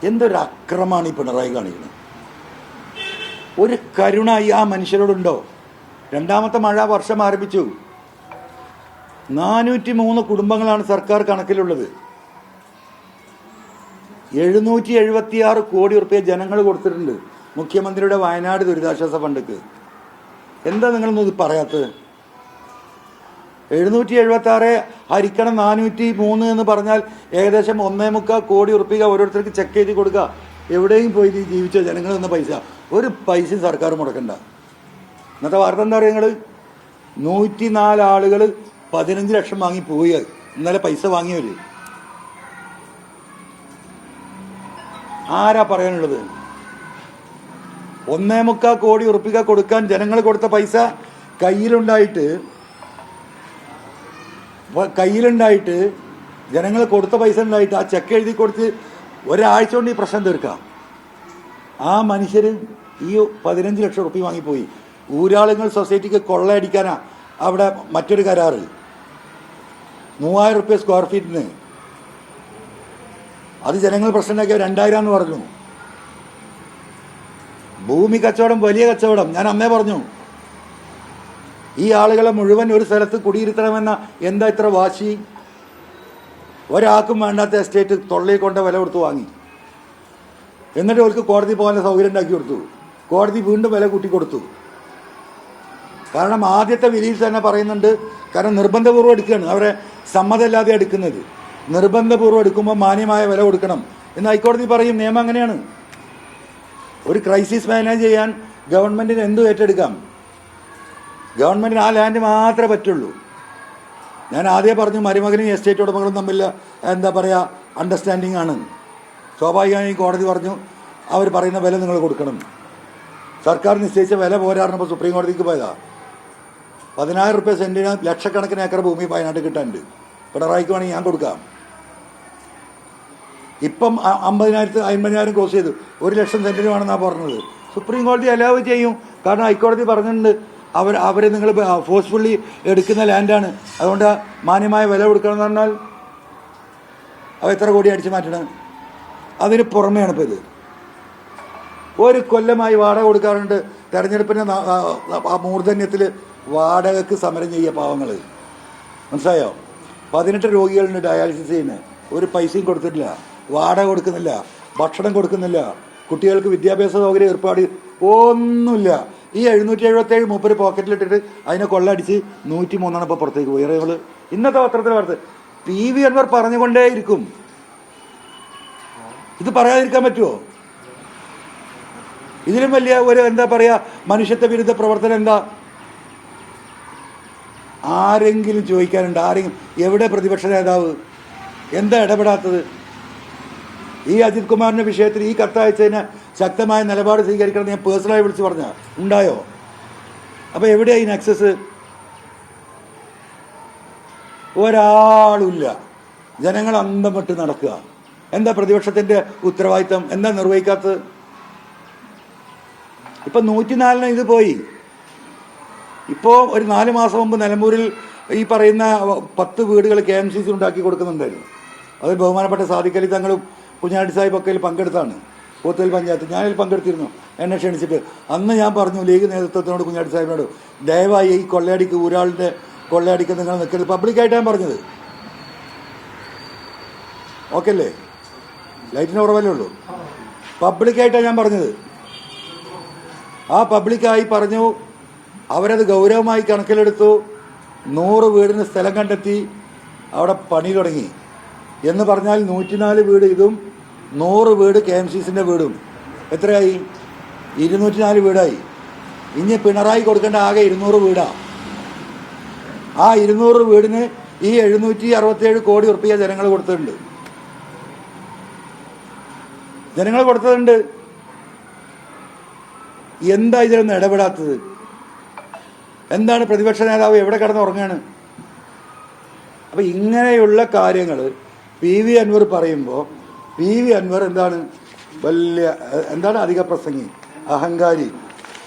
എന്തൊരു അക്രമമാണ് ഈ പിണറായി കാണിക്കുന്നത്. ഒരു കരുണ ആ മനുഷ്യരോടുണ്ടോ? രണ്ടാമത്തെ മഴ വർഷം ആരംഭിച്ചു. 403 കുടുംബങ്ങളാണ് സർക്കാർ കണക്കിലുള്ളത്. 776 കോടി റുപ്യ ജനങ്ങൾ കൊടുത്തിട്ടുണ്ട് മുഖ്യമന്ത്രിയുടെ വയനാട് ദുരിതാശ്വാസ ഫണ്ടിക്ക്. എന്താ നിങ്ങളൊന്നും ഇത് പറയാത്തത്? 776 ഹരിക്കണം 403 എന്ന് പറഞ്ഞാൽ ഏകദേശം 1.25 കോടി റുപ്യ ഓരോരുത്തർക്ക് ചെക്ക് ചെയ്ത് കൊടുക്കുക. എവിടെയും പോയി ജീവിച്ച ജനങ്ങൾ തന്ന പൈസ ഒരു പൈസയും സർക്കാർ മുടക്കണ്ട. ഇന്നത്തെ വാർത്ത എന്താ പറയുക? നിങ്ങൾ 104 ആളുകൾ 15 ലക്ഷം വാങ്ങി പോയി. ഇന്നലെ പൈസ വാങ്ങിയവർ ആരാ പറയാനുള്ളത്? 1.25 കോടി റുപ്യ കൊടുക്കാൻ ജനങ്ങൾ കൊടുത്ത പൈസ കയ്യിലുണ്ടായിട്ട് ജനങ്ങൾ കൊടുത്ത പൈസ ഉണ്ടായിട്ട് ആ ചെക്ക് എഴുതി കൊടുത്ത് ഒരാഴ്ച കൊണ്ട് ഈ പ്രശ്നം തീർക്കാം. ആ മനുഷ്യർ ഈ 15 ലക്ഷം റുപ്യ വാങ്ങിപ്പോയി. ഊരാളുങ്ങൾ സൊസൈറ്റിക്ക് കൊള്ളയടിക്കാനാ അവിടെ മറ്റൊരു കരാറ് 3000 റുപ്യ സ്ക്വയർ ഫീറ്റിന്. അത് ജനങ്ങൾ പ്രശ്നം ഉണ്ടാക്കിയ 2000 എന്ന് പറഞ്ഞു. ഭൂമി കച്ചവടം വലിയ കച്ചവടം. ഞാൻ അന്നേ പറഞ്ഞു ഈ ആളുകളെ മുഴുവൻ ഒരു സ്ഥലത്ത് കുടിയിരുത്തണമെന്ന എന്താ ഇത്ര വാശി? ഒരാൾക്കും വേണ്ടാത്ത എസ്റ്റേറ്റ് തൊള്ളയിൽ കൊണ്ട് വില കൊടുത്ത് വാങ്ങി. എന്നിട്ട് അവർക്ക് കോടതി പോകാനുള്ള സൗകര്യം ഉണ്ടാക്കി കൊടുത്തു. കോടതി വീണ്ടും വില കൂട്ടിക്കൊടുത്തു. കാരണം ആദ്യത്തെ വിധിയിൽ തന്നെ പറയുന്നുണ്ട്, കാരണം നിർബന്ധപൂർവ്വം എടുക്കുകയാണ്, അവരെ സമ്മതമില്ലാതെ എടുക്കുന്നത്. നിർബന്ധപൂർവ്വം എടുക്കുമ്പോൾ മാന്യമായ വില കൊടുക്കണം എന്ന് ഹൈക്കോടതി പറയും. നിയമം അങ്ങനെയാണ്. ഒരു ക്രൈസിസ് മാനേജ് ചെയ്യാൻ ഗവൺമെൻറ്റിന് എന്തും ഏറ്റെടുക്കാം. ഗവൺമെൻറ്റിന് ആ ലാൻഡ് മാത്രമേ പറ്റുള്ളൂ. ഞാൻ ആദ്യം പറഞ്ഞു മരുമകനും എസ്റ്റേറ്റ് ഉടമകളും തമ്മിൽ എന്താ പറയുക അണ്ടർസ്റ്റാൻഡിങ് ആണ്. സ്വാഭാവികമായി കോടതി പറഞ്ഞു അവർ പറയുന്ന വില നിങ്ങൾ കൊടുക്കണം. സർക്കാർ നിശ്ചയിച്ച വില പോരാറിനപ്പോൾ സുപ്രീം കോടതിക്ക് പോയതാ. 10000 റുപ്യ സെൻറ്റിന് ലക്ഷക്കണക്കിന് ഏക്കർ ഭൂമി വയനാട്ടിൽ കിട്ടാനുണ്ട്. പിണറായിക്ക് വേണമെങ്കിൽ ഞാൻ കൊടുക്കാം. ഇപ്പം 50,000 ക്രോസ് ചെയ്തു. 1 ലക്ഷം സെൻറ്റിന് വേണമെന്നാണ് പറഞ്ഞത്. സുപ്രീം കോടതി അലാവ് ചെയ്യും. കാരണം ഹൈക്കോടതി പറഞ്ഞിട്ടുണ്ട് അവർ നിങ്ങൾ ഫോഴ്സ്ഫുള്ളി എടുക്കുന്ന ലാൻഡാണ്, അതുകൊണ്ട് മാന്യമായ വില കൊടുക്കണമെന്ന് പറഞ്ഞാൽ അവ എത്ര കോടി അടിച്ചു മാറ്റണം? അതിന് പുറമെയാണ് ഇപ്പോൾ ഇത്. ഒരു കൊല്ലമായി വാടക കൊടുക്കാറുണ്ട്. തെരഞ്ഞെടുപ്പിൻ്റെ മൂർധന്യത്തിൽ വാടകയ്ക്ക് സമരം ചെയ്യുക പാവങ്ങൾ. മനസ്സിലായോ? 18 രോഗികളുണ്ട് ഡയാലിസിസ് ചെയ്യുന്നത്. ഒരു പൈസയും കൊടുത്തിട്ടില്ല. വാടക കൊടുക്കുന്നില്ല, ഭക്ഷണം കൊടുക്കുന്നില്ല, കുട്ടികൾക്ക് വിദ്യാഭ്യാസ സൗകര്യം ഏർപ്പാട് ഒന്നുമില്ല. ഈ 777 മൂപ്പര് പോക്കറ്റിലിട്ടിട്ട് അതിനെ കൊള്ളടിച്ച് 103 ഇപ്പോൾ പുറത്തേക്ക് പോയി. ഇവള് ഇന്നത്തെ പത്രത്തിൽ വാർത്ത PV അൻവർ പറഞ്ഞുകൊണ്ടേയിരിക്കും. ഇത് പറയാതിരിക്കാൻ പറ്റുമോ? ഇതിലും വലിയ ഒരു എന്താ പറയുക മനുഷ്യത്വ വിരുദ്ധ പ്രവർത്തനം എന്താ? ആരെങ്കിലും ചോദിക്കാനുണ്ട്? എവിടെ പ്രതിപക്ഷ നേതാവ്? എന്താ ഇടപെടാത്തത്? ഈ അജിത് കുമാറിൻ്റെ വിഷയത്തിൽ ഈ കത്തയച്ചതിന് ശക്തമായ നിലപാട് സ്വീകരിക്കണം ഞാൻ പേഴ്സണലായി വിളിച്ച് പറഞ്ഞ ഉണ്ടായോ? അപ്പോൾ എവിടെയായി നെക്സസ്? ഒരാളുമില്ല. ജനങ്ങൾ അന്തം വിട്ട് നടക്കുക. എന്താ പ്രതിപക്ഷത്തിൻ്റെ ഉത്തരവാദിത്തം? എന്താ നിർവഹിക്കാത്തത്? ഇപ്പം 104 ഇത് പോയി. ഇപ്പോൾ ഒരു 4 മാസം മുമ്പ് നിലമ്പൂരിൽ ഈ പറയുന്ന 10 വീടുകൾ KMCC ഉണ്ടാക്കി കൊടുക്കുന്നുണ്ടായിരുന്നു. അത് ബഹുമാനപ്പെട്ട സാദിഖ് അലി തങ്ങളും കുഞ്ഞാടി സാഹിബൊക്കെ പങ്കെടുത്താണ്. പോത്തുകൽ പഞ്ചായത്ത് ഞാനിൽ പങ്കെടുത്തിരുന്നു, എന്നെ ക്ഷണിച്ചിട്ട്. അന്ന് ഞാൻ പറഞ്ഞു ലീഗ് നേതൃത്വത്തിനോട് കുഞ്ഞാടി സാഹിബിനോട് ദയവായി ഈ കൊള്ളയടിക്ക് ഒരാളുടെ കൊള്ളയടിക്ക് നിങ്ങൾ നിൽക്കരുത്. പബ്ലിക്കായിട്ടാണ് പറഞ്ഞത്. ഓക്കെ അല്ലേ? ലൈറ്റിന് കുറവല്ലേ ഉള്ളൂ. പബ്ലിക്കായിട്ടാണ് ഞാൻ പറഞ്ഞത്. ആ പബ്ലിക്കായി പറഞ്ഞു. അവരത് ഗൗരവമായി കണക്കിലെടുത്തു. 100 വീടിന് സ്ഥലം കണ്ടെത്തി അവിടെ പണി തുടങ്ങി. എന്ന് പറഞ്ഞാൽ 104 വീട് ഇതും 100 വീട് KMCCൻ്റെ വീടും എത്രയായി? 204 വീടായി. ഇനി പിണറായി കൊടുക്കേണ്ട ആകെ 200 വീടാണ്. ആ 200 വീടിന് ഈ 767 കോടി റുപ്യ ജനങ്ങൾ കൊടുത്തിട്ടുണ്ട്. എന്താ ഇതിലൊന്നും ഇടപെടാത്തത്? എന്താണ് പ്രതിപക്ഷ നേതാവ് എവിടെ കിടന്നുറങ്ങാണ്? അപ്പം ഇങ്ങനെയുള്ള കാര്യങ്ങൾ PV അൻവർ പറയുമ്പോൾ PV അൻവർ എന്താണ് അധിക പ്രസംഗി, അഹങ്കാരി.